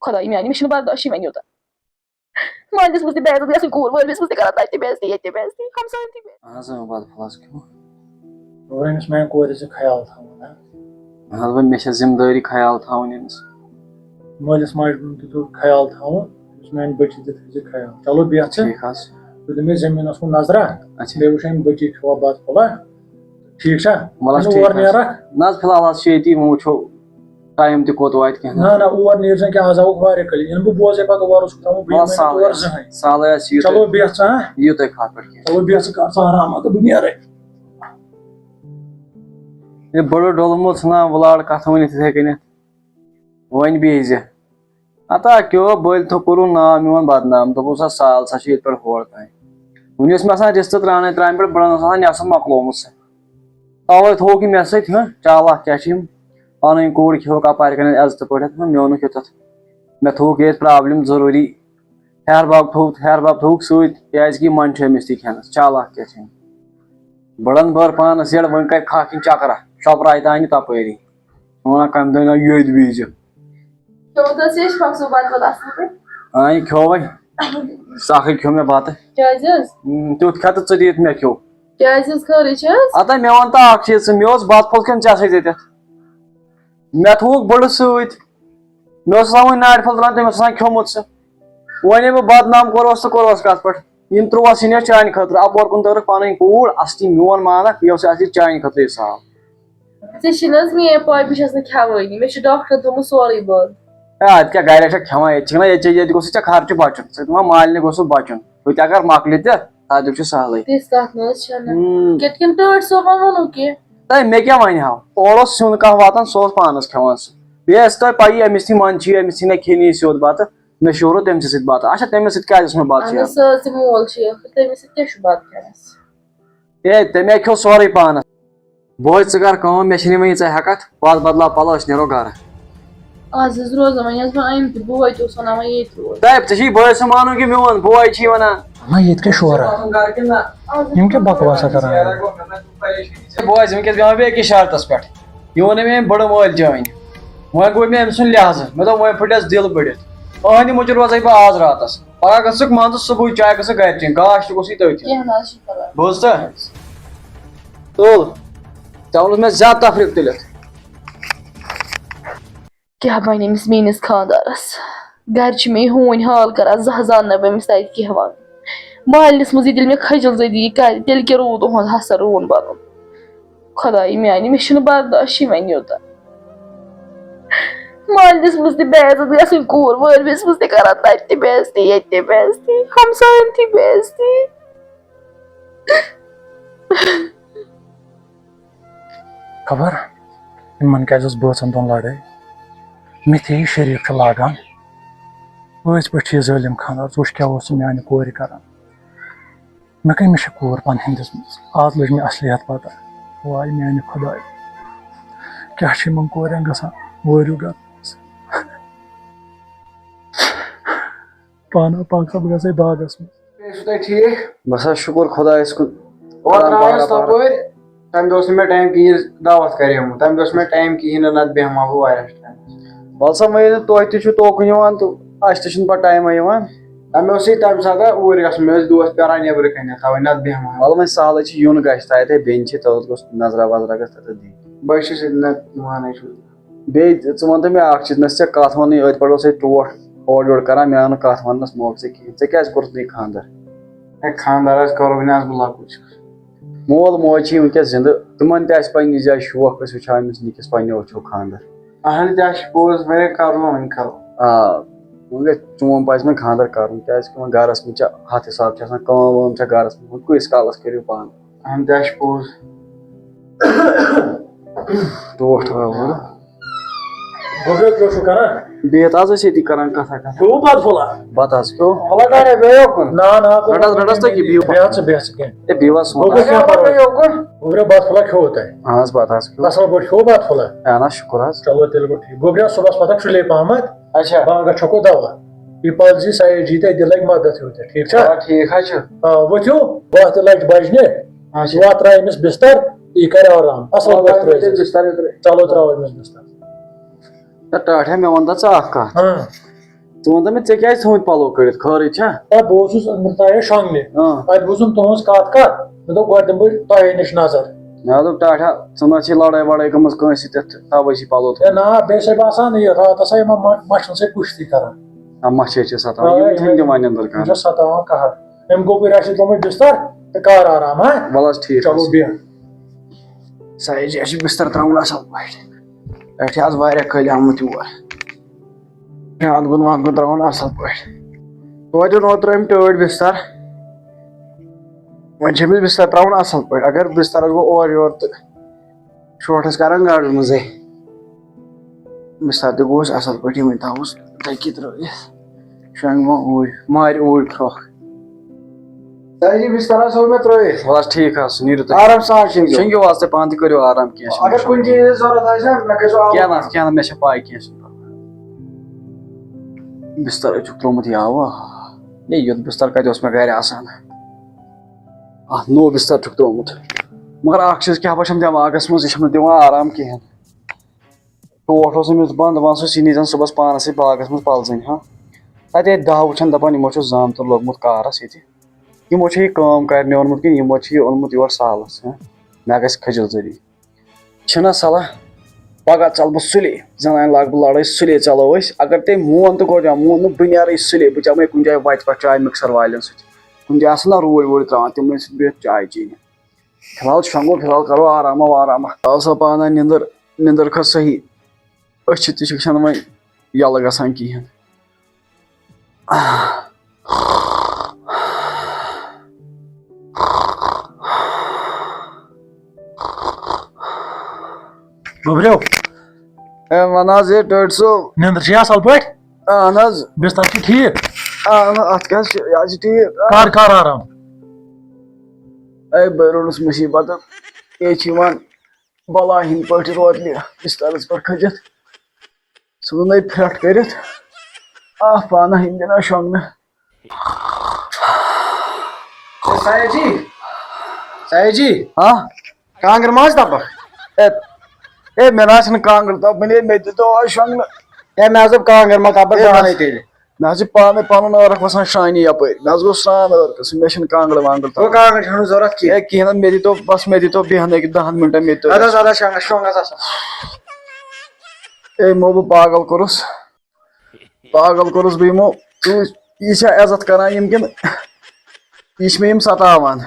خدائی میانہِ مےٚ چھُنہٕ برداشی وۄنۍ یوٗتاہ مٲلِس منٛز تہِ بے عزت گژھٕنۍ کوٗر وٲلِس منٛز تہِ کران تتہِ تہِ بے عزتی ییٚتہِ تہِ بے عزتی ہمساین تہِ بد پھلس کیوں أمِس میانہِ کورِ ژٕ خیال تھاوُن اہن بہٕ مےٚ چھِ ذمہٕ دٲری خیال تھاوٕنۍ أمِس مٲلِس ماجہِ ہُنٛد تہِ تھوٚو خیال تھاوُن یُس میانہِ بٔچی تہِ تھٲیزِ خیال چلو بیٚہہ ژٕ ٹھیٖک حظ ژٕ دِ مےٚ زٔمیٖنس کُن نظرا اچھا بیٚیہِ وٕچھ أمۍ بٔچی کھیوا بتہٕ پھوٚلا ٹھیٖک چھا وَلہٕ حظ اور ٹھیٖک نیرکھ نہ حظ فِلحال حظ چھِ ییٚتی وۄنۍ وٕچھو ٹایم تہِ کوٚت واتہِ کینٛہہ نہ نہ اور نیٖر زن کینٛہہ آز آوُکھ واریاہ کٲلۍ یِنہٕ بہٕ بوزے پگہٕ وۄرُس تھاوُن بہٕ یِمے نہٕ تور زٕہٕنۍ سہلٕے آسہِ یِیِو چلو بیٚہہ ژٕ ہا یِیِو تُہۍ کھاتہٕ پٮ۪ٹھ کینٛہہ چلو بیٚہہ ژٕ کر ژٕ آرام تہٕ بہٕ نیرے یہِ بٔڑٕ ڈوٚلمُت ژھٕنان وٕلاڑ کتھ ؤنِتھ یِتھٕے کٔنٮ۪تھ وۄنۍ بیٚہزِ ہتا کیو بٔلۍ تھوٚو کوٚرُن ناو میون بدنام دوٚپُن سا سال سا چھِ ییٚتہِ پٮ۪ٹھ ہور تانۍ وُنہِ اوس مےٚ آسان رِستہٕ ترٛامے ترٛامہِ پٮ۪ٹھ بڑن اوس آسان نٮ۪صف مۄکلومُت سُہ توے تھووُکھ یہِ مےٚ سۭتۍ چالاک کیٛاہ چھِ یِم پنٕنۍ کوٗر کھیوٚوُکھ اپارِ کَنٮ۪تھ عزتہٕ پٲٹھۍ مےٚ اوٚنُکھ یوٚتَتھ مےٚ تھووُکھ ییٚتہِ پرٛابلِم ضروٗری ہیٚہر بب تھووُکھ سۭتۍ کیٛازِکہِ یہِ منٛد چھُ أمِس تہِ کھٮ۪نَس چالاک کیٛاہ چھِ یِم بڑن بٔر پانس یڑ وۄنۍ کرِ کھکھ چکرا شۄپراے تانۍ یہِ تپٲری وَنان کمہِ دۄہ ییٚتہِ وِزِ یہِ کھیوٚو وۄنۍ سکھٕے کھیوٚو مےٚ بتہٕ تیُتھ کھٮ۪تہٕ ژٕ دِتھ مےٚ کھیوٚو اَدا مےٚ وَن تہٕ اکھ چیٖز ژٕ مےٚ اوس بتہٕ پھوٚل کھیوٚن ژےٚ سۭتۍ ییٚتٮ۪تھ مےٚ تھووُکھ بٔڑٕ سۭتۍ مےٚ اوس آسان وۄنۍ نارِ پھوٚل ترٛاوان تٔمۍ اوس آسان کھیوٚمُت سُہ وۄنۍ ییٚلہِ بہٕ بدنام کوٚرُس تہٕ کوٚرُس کتھ پٮ۪ٹھ یِم ترٛووَہ سِنۍ چانہِ خٲطرٕ اپور کُن تٲرٕکھ پنٕنۍ کوٗر اصلی میون مانکھ یہِ اوس اصلی چانہِ خٲطرٕ حساب ژےٚ چھِ نہٕ حظ میٲنۍ پاے بہٕ چھَس نہٕ کھٮ۪وٲنی مےٚ چھُ ڈاکٹرن تھوٚومُت سورُے بنٛد ہے اَدٕ کیٛاہ گرِ چھا کھٮ۪وان ییٚتہِ چھِنہ ییٚتہِ گوٚژھ ژےٚ خرچہٕ بچُن ژٕ دِوان مالنہِ گوٚژھ بچُن ہُہ تہِ اگر مۄکلہِ تہِ تَتیُک چھُ سہلٕے تِژھ کتھ نہٕ حظ چھنہٕ کِتھ کٔنۍ ٹٲٹھۍ صٲبن ووٚنوٕ کینٛہہ ہے مےٚ کیٛاہ وَنہِ ہاو اورٕ اوس سیُن کانٛہہ واتان سُہ اوس پانس کھٮ۪وان سُہ بیٚیہِ ٲس تۄہہِ پَیی أمِس تہِ منٛد چھِ أمِس ژھٕنہِ کھیٚنی سیوٚد بتہٕ مےٚ شوٗروٕ تٔمسٕے سۭتۍ بتہٕ اچھا تٔمِس سۭتۍ کیٛازِ اوس مےٚ بتہٕ شیرُن سُہ حظ تہِ مول چھُ تٔمِس سۭتۍ کیٛاہ چھُ بتہٕ کھٮ۪نس ہے تٔمۍ ہے کھیوٚو سورُے پانس بوے ژٕ کر کٲم مےٚ چھِنہٕ وۄنۍ ییٖژاہ ہٮ۪کتھ بہٕ بدلاو پلو أسۍ نیرو گرٕ آز حظ روزان وۄنۍ حظ وۄنۍ أمۍ تہِ بوے تہِ اوس ونان وۄنۍ ییٚتہِ روز ژےٚ چھُے بٲے سُنٛد مانُن کہِ میون بوے چھُے ونان نہ ییٚتہِ کیٛاہ شورا یِم کیٛاہ بکواسا کران بوے ژٕ وٕنکیٚس بیٚہمہٕ بہٕ أکِس شرطس پٮ۪ٹھ یہِ ووٚن مےٚ أمۍ بٔڑٕ مٲلۍ چٲنۍ وۄنۍ گوٚو مےٚ أمۍ سُنٛد لحاظہٕ مےٚ دوٚپ وۄنۍ پھٕٹٮ۪س دِل بٔڑِتھ أہنٛدِ موٗجوٗب روزے بہٕ آز راتس پگاہ گژھُکھ مان ژٕ صبحٲے چاے گژھکھ گرِ چیٚنۍ گاش تہِ گوٚژھُے تٔتھۍ بوٗزتھٕ تُل ژےٚ ووٚنُتھ مےٚ زیادٕ تفریٖق تُلِتھ کیٛاہ بنہِ أمِس میٲنِس خانٛدارس گرِ چھِ مےٚ یہِ ہوٗنۍ حال کران زانٛہہ زانہٕ نہٕ أمِس تتہِ کینٛہہ وَنُن مالنِس منٛز ییٚلہِ مےٚ کھٔجِل زٔدی یہِ کرِ تیٚلہِ کیٛاہ روٗد تُہُنٛد حسر روٗن بنُن خدائی میانہِ مےٚ چھُنہٕ برداشی وۄنۍ یوٗتاہ مالنِس منٛز تہِ بے عزت گژھٕنۍ کوٗر وٲلوِس منٛز تہِ کران تتہِ تہِ بے عزتی ییٚتہِ تہِ بے عزتی ہمساین تہِ بے عزتی خبر یِمن کیٛازِ ٲس بٲژن دۄن لڑٲے مِتھے یہِ شریٖف چھُ لاگان پٔزۍ پٲٹھۍ چھِ یہِ ظٲلِم خانٛدار ژٕ وٕچھ کیٛاہ اوس سُہ میانہِ کورِ کران مےٚ کٔمِس چھِ کوٗر پنٕنۍ دِژمٕژ آز لٔج مےٚ اصلیت پتہ واے میانہِ خۄداے کیٛاہ چھِ یِمن کورٮ۪ن گژھان وٲرِو گرٕ پانا پاک بہٕ گژھے باغس منٛز چھُو تۄہہِ ٹھیٖک بس حظ شُکُر خۄدایس کُن تپٲرۍ تمہِ دۄہ اوس نہٕ مےٚ ٹایم کِہیٖنۍ دعوت کریمُت تمہِ دۄہ اوس مےٚ ٹایم کِہیٖنۍ نہٕ نتہٕ بیٚہمہٕ ہا بہٕ واریاہس ٹایمس وَلہٕ سا وۄنۍ ییٚلہِ توتہِ تہِ چھُو توکُن یِوان تہٕ اَسہِ تہِ چھُنہٕ پتہٕ ٹایما یِوان مےٚ اوسُے تمہِ ساتہٕ اوٗرۍ گژھُن مےٚ ٲسۍ دوس پیاران نیبرٕ کَنٮ۪تھ تَوَے نتہٕ بیٚہمہٕ ہا وَلہٕ وۄنۍ سہلٕے چھُ یُن گژھِ تَتہِ بیٚنہِ چھِ تَتھ گوٚژھ نظرا وظرا گژھِ تَتٮ۪تھ دِنۍ بہٕ چھُس نتہٕ مانَے چھُس بیٚیہِ ژٕ وَن تہٕ مےٚ اکھ چیٖز مےٚ ٲسۍ ژےٚ کتھ وَنٕنۍ أتھۍ پٮ۪ٹھ اوسے ٹوٹھ اورٕ یورٕ کران مےٚ آو نہٕ کتھ وننس موقعہٕ ژےٚ کِہیٖنۍ ژےٚ کیٛازِ کوٚرُتھ نہٕ یہِ خانٛدر ہے خانٛدر حظ کوٚر وۄنۍ آز بہٕ لۄکُٹ چھُس مول موج چھِ وٕنکیٚس زِندٕ تِمن تہِ آسہِ پننہِ جایہِ شوق أسۍ وٕچھ ہاو أمِس نِکِس پننیو أچھو خانٛدر اہن تہِ چھُ پوٚز وۄنۍ کرُن وۄنۍ کرو آ وۄنۍ گژھِ چون پزِ وۄنۍ خانٛدر کرُن کیٛازِ کہِ وۄنۍ گرس منٛز چھِ ہتھ حساب چھِ آسان کٲم وٲم چھےٚ گرس منٛز وۄنۍ کۭتِس کالس کٔرِو پانہٕ اہن تہِ چھُ پوٚز ٹوٹھ آو بِہِتھ حظ ٲسۍ ییٚتی کران کتھا کتھا بتہٕ حظ کھیوٚو رٹس تُہۍ ہے بِہِو حظ بتہٕ پھوٚلا کھیوٚوُ تۄہہِ اہن حظ بتہٕ حظ کھیوٚو اصل پٲٹھۍ کھیوٚوُ بتہٕ پھوٚلا اہن حظ شُکُر حظ چلو تیٚلہِ گوٚو ٹھیٖک گوٚبریا صُبحس پتہٕ سُلے پہمتھ اچھا بانٛگس چھکو دوا یہِ پالزِ سایڈ جی تہٕ أتی لگہِ مدد ہیوٗ تہِ ٹھیٖک چھا ٹھیٖک حظ چھُ آ ؤتھِو وَتھ تہِ لگہِ بجنہِ وَتھ ترٛایہِ أمِس بستر یہِ کرِ آرام اصل پٲٹھۍ ترٛٲیزِ چلو ترٛاو أمِس بستر ٹاٹھیا مےٚ وَن تہٕ ژٕ اکھ کتھ ون مےٚ ژےٚ کیٛازِ تھوٚومُت پَلو کٔڑِتھ خٲرٕے چھا ہے بہٕ اوسُس أنٛدرٕ ترٛایے شۄنٛگنہِ اَتہِ بوٗزُم تُہٕنٛز کَتھ مےٚ دوٚپ گۄڈٕ دِمہٕ بہٕ تۄہے نِش نظر مےٚ دوٚپ ٹاٹھا ژٕ ما چھے لڑٲے وڑٲے گٔمٕژ کٲنٛسہِ سۭتۍ تَوَے چھِ پَلو ہے نا بیٚیہِ چھِ باسان یہِ راتَس آے یِمن مَچھَن سۭتۍ کُشتی کران مَچھے چھِ سَتاوان یِم چھِنہٕ دِوان نٮ۪نٛدٕر یِم کَرنہٕ چھِ سَتاوان قہر أمۍ گوٚبٕے رَشیٖد گوٚمُت بِستر تہٕ کر آرام ہا وَلہٕ حظ ٹھیٖک چلو بیٚہہ سایہِ جی اَسہِ چھُ بِستر ترٛاوُن اَصٕل پٲٹھۍ اَتہِ چھِ آز واریاہ کٲلۍ آمٕتۍ یور ہنٛد گُن وَنٛد گُن ترٛاوُن اَصٕل پٲٹھۍ توتہِ اوترٕ أمۍ ٹٲٹۍ بِستر وۄنۍ چھِ أمِس بِستر ترٛاوُن اَصٕل پٲٹھۍ اگر بِسترس گوٚو اورٕ یورٕ تہٕ شوٹھس کران گاڑِ منٛزٕے بِستر تہِ گوٚژھ اَصٕل پٲٹھۍ وۄنۍ تھاوُس تٔکی ترٛٲیِتھ شۄنٛگمو اوٗرۍ مارِ اوٗرۍ پھرٛکھ سایہِ جی بِستر حظ تھوٚو مےٚ ترٛٲیِتھ وَلہٕ حظ ٹھیٖک حظ نیٖرِو تُہۍ آرام سان شۄنٛگِو حظ تُہۍ پانہٕ تہِ کٔرِو آرام کیٚنٛہہ اگر کُنہِ چیٖزٕچ ضروٗرت آسہِ نا مےٚ کٔرۍزیٚو کیٚنٛہہ نہ مےٚ چھےٚ پاے کیٚنٛہہ چھُنہٕ پرواے بِستر چھُکھ ترٛوومُت یَوٕ ہے یُتھ بِستر کَتہِ اوس مےٚ گرِ آسان اَتھ نوٚو بِستر چھُکھ ترٛوومُت مگر اکھ چیٖز کیٛاہ بہٕ چھُم دٮ۪ماغس منٛز یہِ چھُم نہٕ دِوان آرام کِہیٖنۍ ٹوٹھ اوس أمِس دَپان دَپان اوسُس یہِ نیٖزٮ۪ن صُبحس پانَس سۭتۍ باغس منٛز پَلزٕنۍ ہا تَتہِ ٲسۍ دَہ وٕچھان دَپان یِمو چھُ زامتُر لوٚگمُت کارس ییٚتہِ یِمو چھےٚ یہِ کٲم کَرنہِ اوٚنمُت کِنہٕ یِمو چھُ یہِ اوٚنمُت یور سالس مےٚ گژھِ کھٔجِل ذٔریعہِ چھِنا صلح پگاہ ژَلہٕ بہٕ سُلے زنانہِ لاگہٕ بہٕ لڑٲے سُلے ژَلو أسۍ اگر تٔمۍ مون تہٕ گوٚو جان مون نہٕ بہٕ نیرٕے سُلے بہٕ چَمے کُنہِ جایہِ وَتہِ پٮ۪ٹھ چاے مِکسر والٮ۪ن سۭتۍ کُنہِ جایہِ آسان نا روٗڑۍ ووٗڑۍ ترٛاوان تِمنٕے سۭتۍ بِہِتھ چاے چیٚنہِ فِلحال شۄنٛگو فِلحال کرو آراما واراما آو سا پانا نِندٕر کھٔژ صحیح أچھِ تہِ چھِنہٕ وۄنۍ یَلہٕ گژھان کِہیٖنۍ گوٚبریو ہے وَن حظ ہے ٹٲٹۍ صٲب نیٚنٛدٕر چھے اَصٕل پٲٹھۍ اہن حظ بِستر چھُ ٹھیٖک اہن اَتھ کیٛاہ حظ چھِ یہِ حظ چھِ ٹھیٖک کر آرام ہے بٔے روٚٹُس مُصیٖبتن یے چھِ یِوان بَلا ہِنٛدۍ پٲٹھۍ روتلہِ بِسترس پٮ۪ٹھ کھٔجِتھ ژھٕنُن پھرٛٹھ کٔرِتھ پانہٕ ہِنٛدۍ دِنا شۄنٛگنہٕ سایہِ جی ہاں کانٛگٕر ما حظ تپکھ ہے مےٚ نہ حظ چھِنہٕ کانٛگٕر تَپٕنۍ ہے مےٚ دِتو آز شۄنٛگنہٕ ہے مےٚ حظ دوٚپ کانٛگٕر ما تپکھ پانے تیٚلہِ مےٚ حظ چھِ پانے پَنُن ٲرکھ وَسان شانہِ یَپٲرۍ مےٚ حظ گوٚو سرٛان ٲرکَس مےٚ چھِنہٕ کانٛگٕر وانٛگٕر گوٚو کانٛگٕر چھَنہٕ ضروٗرت کینٛہہ ہے کِہیٖنۍ نہٕ مےٚ دِتو بیٚہنہٕ 10 مِنٹَن مےٚ تہِ اَدٕ حظ شۄنٛگ حظ اَصٕل ہے یِمو بہٕ پاگل کوٚرُس بہٕ یِمو یہِ چھا عزت کران یِم کِنہٕ یہِ چھِ مےٚ یِم سَتاوان